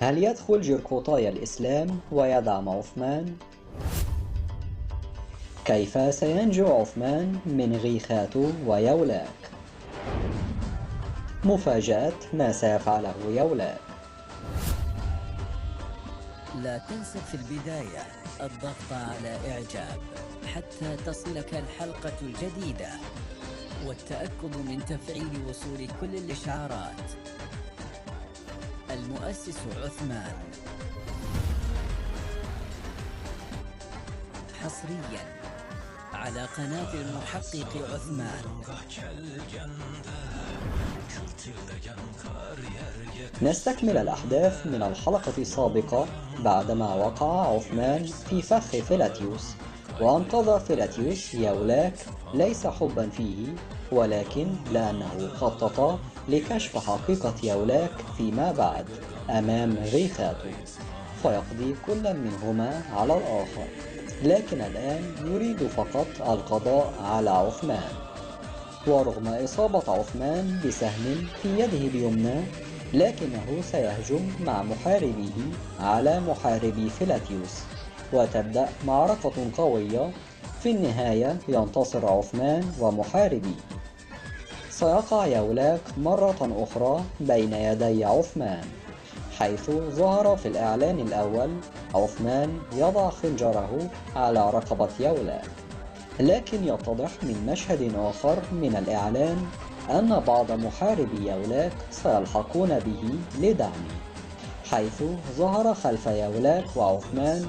هل يدخل جرقوطاي الإسلام ويدعم عثمان؟ كيف سينجو عثمان من غيخاتو ويولاك؟ مفاجأة ما سيفعله يولاك. لا تنسى في البداية الضغط على إعجاب حتى تصلك الحلقة الجديدة، والتأكد من تفعيل وصول كل الإشعارات. المؤسس عثمان، حصريا على قناة المحقق عثمان. نستكمل الأحداث من الحلقة السابقة بعدما وقع عثمان في فخ فيلاتيوس وأنقذ فيلاتيوس يولاك، ليس حبا فيه ولكن لأنه خطط لكشف حقيقة يولاك فيما بعد أمام غيخاتو فيقضي كل منهما على الآخر، لكن الآن يريد فقط القضاء على عثمان. ورغم إصابة عثمان بسهم في يده اليمنى، لكنه سيهجم مع محاربيه على محاربي فيلاتيوس وتبدأ معركة قوية. في النهاية ينتصر عثمان ومحاربيه. سيقع يولاك مرة أخرى بين يدي عثمان، حيث ظهر في الإعلان الأول عثمان يضع خنجره على رقبة يولاك، لكن يتضح من مشهد آخر من الإعلان أن بعض محاربي يولاك سيلحقون به لدعمه، حيث ظهر خلف يولاك وعثمان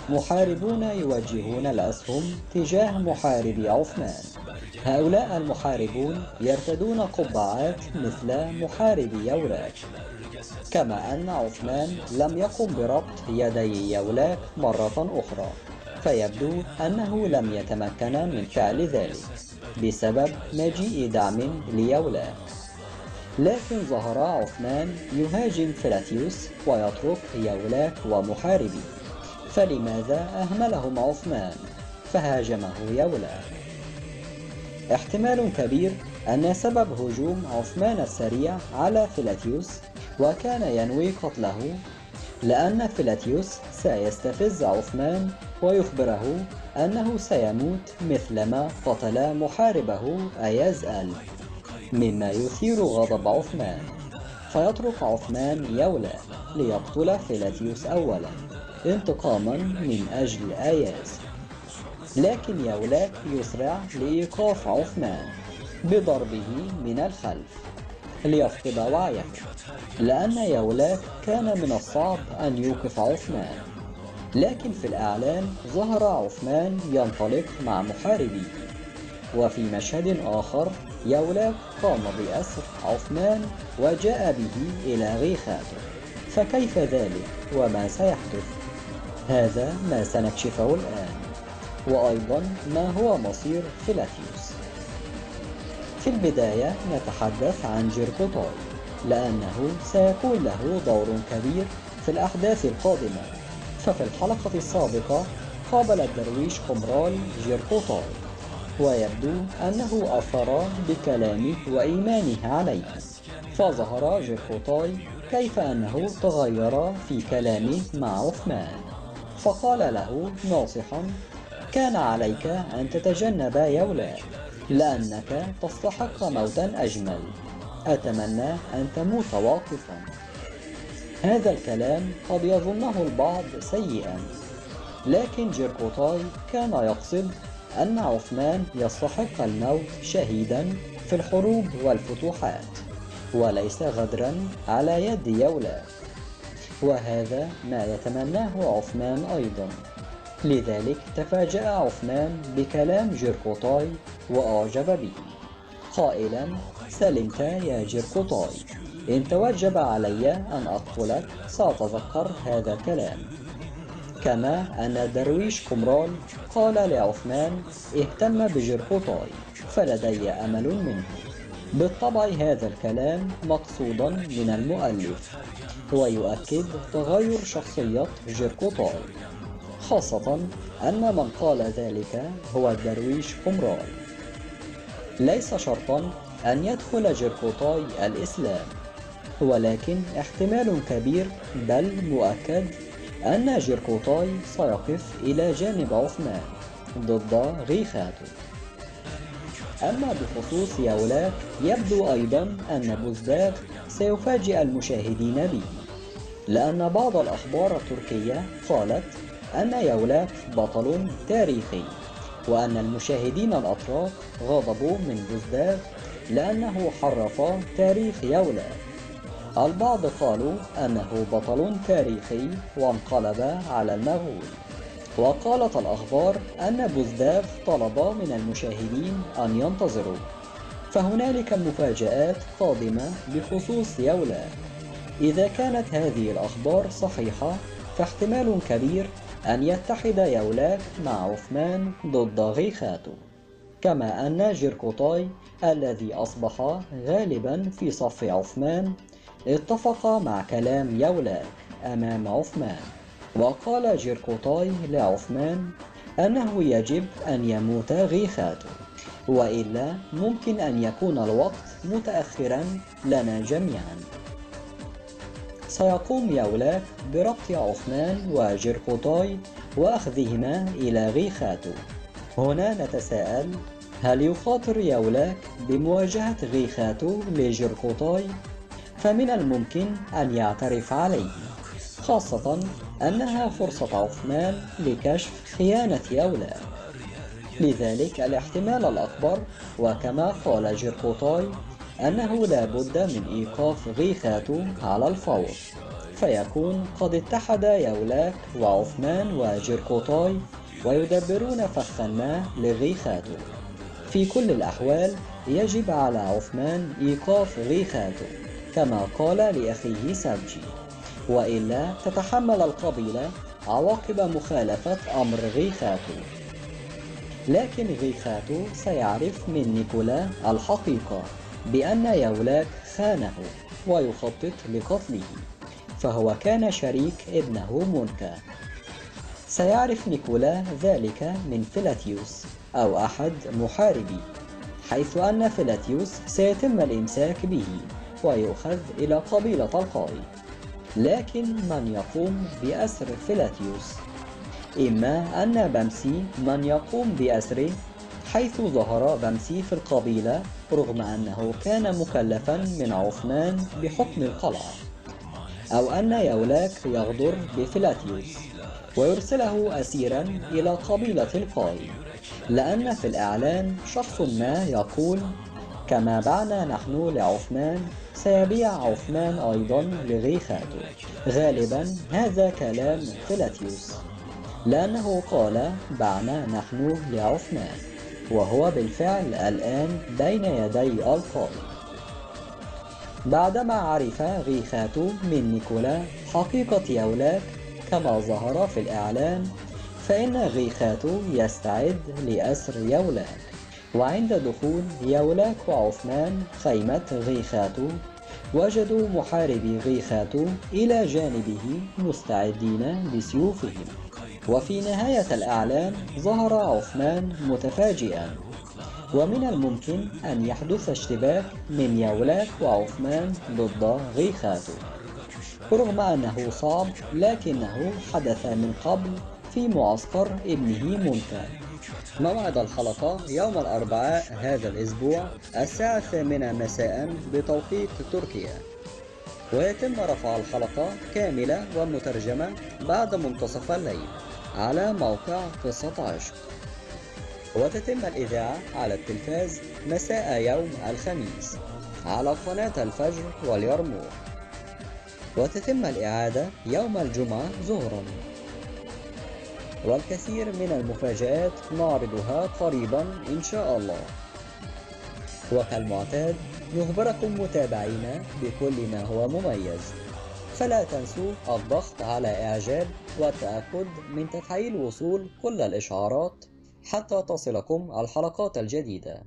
محاربون يوجهون الأسهم تجاه محاربي عثمان. هؤلاء المحاربون يرتدون قبعات مثل محاربي يولاك، كما أن عثمان لم يقم بربط يدي يولاك مرة أخرى، فيبدو أنه لم يتمكن من فعل ذلك بسبب مجيء دعم ليولاك. لكن ظهر عثمان يهاجم فيلاتيوس ويترك يولاك ومحاربيه، فلماذا أهملهم عثمان فهاجمه يولاك؟ احتمال كبير أن سبب هجوم عثمان السريع على فيلاتيوس وكان ينوي قتله، لأن فيلاتيوس سيستفز عثمان ويخبره أنه سيموت مثلما قتل محاربه أيازأل، مما يثير غضب عثمان، فيترك عثمان يولاك ليقتل فيلاتيوس أولا انتقاما من أجل أياز. لكن يولاك يسرع لإيقاف عثمان بضربه من الخلف ليفقد وعيه، لأن يولاك كان من الصعب أن يوقف عثمان. لكن في الإعلان ظهر عثمان ينطلق مع محاربيه، وفي مشهد آخر يولاك قام بأسر عثمان وجاء به إلى غيخاتو. فكيف ذلك وما سيحدث؟ هذا ما سنكشفه الآن، وأيضا ما هو مصير فيلاتيوس. في البداية نتحدث عن جرقوطاي، لأنه سيكون له دور كبير في الأحداث القادمة. ففي الحلقة السابقة قابل الدرويش قمرال جرقوطاي، ويبدو أنه أثر بكلامه وإيمانه عليه، فظهر جرقوطاي كيف أنه تغير في كلامه مع عثمان، فقال له ناصحا: كان عليك أن تتجنب يولاك لأنك تستحق موتا أجمل، أتمنى أن تموت واقفا. هذا الكلام قد يظنه البعض سيئا، لكن جرقوطاي كان يقصد أن عثمان يستحق الموت شهيدا في الحروب والفتوحات، وليس غدرا على يد يولاك، وهذا ما يتمناه عثمان أيضا. لذلك تفاجأ عثمان بكلام جرقوطاي وأعجب به، قائلا: سلمت يا جرقوطاي، إن توجب علي أن أقتلك سأتذكر هذا الكلام. كما أن الدرويش قمرال قال لعثمان: اهتم بجرقوطاي فلدي أمل منه. بالطبع هذا الكلام مقصودا من المؤلف، ويؤكد تغير شخصية جرقوطاي، خاصة أن من قال ذلك هو الدرويش قمرال. ليس شرطا أن يدخل جرقوطاي الإسلام، ولكن احتمال كبير بل مؤكد أن جيركوتاي سيقف إلى جانب عثمان ضد غيخاتو. أما بخصوص يولاك يبدو أيضا أن بوزداغ سيفاجئ المشاهدين به، لأن بعض الأخبار التركية قالت أن يولاك بطل تاريخي، وأن المشاهدين الأتراك غضبوا من بوزداغ لأنه حرف تاريخ يولاك. البعض قالوا أنه بطل تاريخي وانقلب على المغول، وقالت الأخبار أن بوزداغ طلب من المشاهدين أن ينتظروا، فهنالك مفاجآت قادمة بخصوص يولاك. إذا كانت هذه الأخبار صحيحة فاحتمال كبير أن يتحد يولاك مع عثمان ضد غيخاتو، كما أن جيركوتاي الذي أصبح غالبا في صف عثمان اتفق مع كلام يولاك أمام عثمان، وقال جيركوتاي لعثمان أنه يجب أن يموت غيخاتو، وإلا ممكن أن يكون الوقت متأخرا لنا جميعا. سيقوم يولاك بربط عثمان وجيركوتاي وأخذهما إلى غيخاتو. هنا نتساءل، هل يخاطر يولاك بمواجهة غيخاتو لجيركوتاي؟ فمن الممكن أن يعترف عليه، خاصة أنها فرصة عثمان لكشف خيانة يولاك. لذلك الاحتمال الأكبر، وكما قال جيركوتاي، أنه لا بد من إيقاف غيخاتو على الفور، فيكون قد اتحد يولاك وعثمان وجيركوتاي ويدبرون فخا ما لغيخاتو. في كل الأحوال يجب على عثمان إيقاف غيخاتو كما قال لأخيه سابجي، وإلا تتحمل القبيلة عواقب مخالفة أمر غيخاتو. لكن غيخاتو سيعرف من نيكولا الحقيقة بأن يولاك خانه ويخطط لقتله، فهو كان شريك ابنه مونكا. سيعرف نيكولا ذلك من فيلاتيوس أو أحد محاربيه، حيث أن فيلاتيوس سيتم الإمساك به ويؤخذ إلى قبيلة القائد. لكن من يقوم بأسر فيلاتيوس؟ إما أن بمسي من يقوم بأسره، حيث ظهر بمسي في القبيلة رغم أنه كان مكلفا من عثمان بحكم القلعة، أو أن يولاك يغدر بفيلاتيوس ويرسله أسيرا إلى قبيلة القائد، لأن في الإعلان شخص ما يقول كما بعنا نحن لعثمان سيبيع عثمان أيضا لغيخاتو. غالبا هذا كلام فيلاتيوس، لأنه قال بعنا نحن لعثمان، وهو بالفعل الآن بين يدي القائد. بعدما عرف غيخاتو من نيكولا حقيقة يولاك كما ظهر في الإعلان، فإن غيخاتو يستعد لأسر يولاك. وعند دخول يولاك وعثمان خيمة غيخاتو وجدوا محاربي غيخاتو إلى جانبه مستعدين بسيوفهم. وفي نهاية الإعلان ظهر عثمان متفاجئا، ومن الممكن أن يحدث اشتباك من يولاك وعثمان ضد غيخاتو، رغم أنه صعب لكنه حدث من قبل في معسكر ابنه مونكا. موعد الحلقة يوم الأربعاء هذا الأسبوع الساعة 8 مساء بتوقيت تركيا، ويتم رفع الحلقة كاملة ومترجمة بعد منتصف الليل على موقع قصة عشق، وتتم الإذاعة على التلفاز مساء يوم الخميس على قناة الفجر واليرموك، وتتم الإعادة يوم الجمعة ظهرا. والكثير من المفاجآت نعرضها قريبا إن شاء الله. وكالمعتاد نخبركم متابعينا بكل ما هو مميز، فلا تنسوا الضغط على إعجاب والتأكد من تفعيل وصول كل الإشعارات حتى تصلكم الحلقات الجديدة.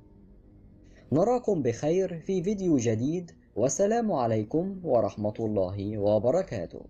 نراكم بخير في فيديو جديد، والسلام عليكم ورحمة الله وبركاته.